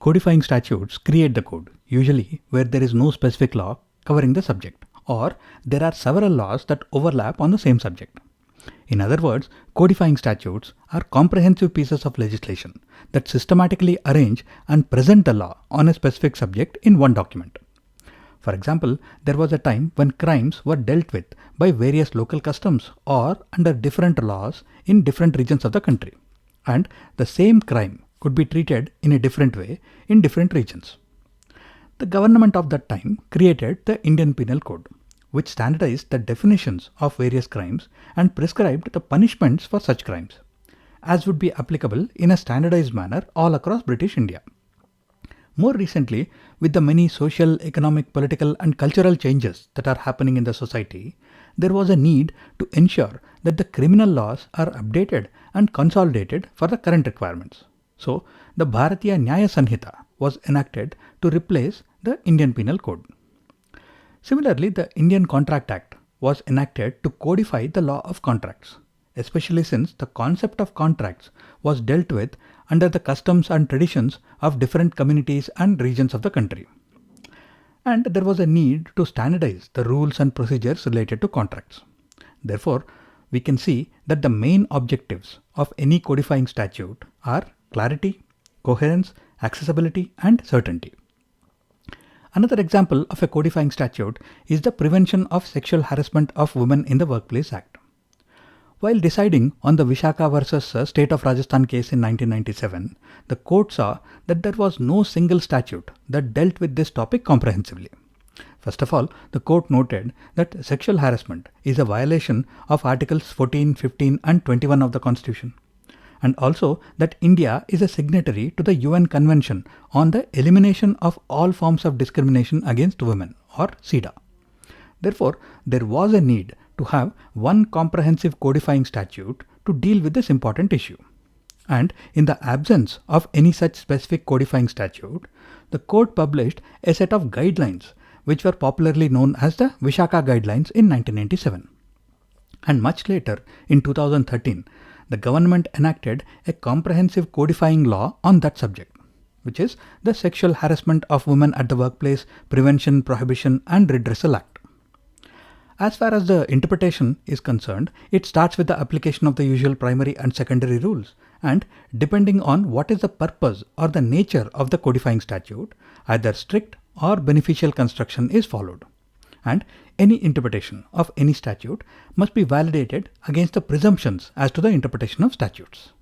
Codifying statutes create the code, usually where there is no specific law covering the subject, or there are several laws that overlap on the same subject. In other words, codifying statutes are comprehensive pieces of legislation that systematically arrange and present the law on a specific subject in one document. For example, there was a time when crimes were dealt with by various local customs or under different laws in different regions of the country, and the same crime could be treated in a different way in different regions. The government of that time created the Indian Penal Code, which standardized the definitions of various crimes and prescribed the punishments for such crimes, as would be applicable in a standardized manner all across British India. More recently, with the many social, economic, political and cultural changes that are happening in the society, there was a need to ensure that the criminal laws are updated and consolidated for the current requirements. So, the Bharatiya Nyaya Sanhita was enacted to replace the Indian Penal Code. Similarly, the Indian Contract Act was enacted to codify the law of contracts, especially since the concept of contracts was dealt with under the customs and traditions of different communities and regions of the country. And there was a need to standardize the rules and procedures related to contracts. Therefore, we can see that the main objectives of any codifying statute are clarity, coherence, accessibility, and certainty. Another example of a codifying statute is the Prevention of Sexual Harassment of Women in the Workplace Act. While deciding on the Vishaka versus State of Rajasthan case in 1997, the court saw that there was no single statute that dealt with this topic comprehensively. First of all, the court noted that sexual harassment is a violation of Articles 14, 15 and 21 of the Constitution, and also that India is a signatory to the UN Convention on the Elimination of All Forms of Discrimination Against Women, or CEDAW. Therefore, there was a need to have one comprehensive codifying statute to deal with this important issue. And in the absence of any such specific codifying statute, the court published a set of guidelines which were popularly known as the Vishaka Guidelines in 1997. And much later, in 2013, the government enacted a comprehensive codifying law on that subject, which is the Sexual Harassment of Women at the Workplace Prevention, Prohibition and Redressal Act. As far as the interpretation is concerned, it starts with the application of the usual primary and secondary rules, and depending on what is the purpose or the nature of the codifying statute, either strict or beneficial construction is followed. And any interpretation of any statute must be validated against the presumptions as to the interpretation of statutes.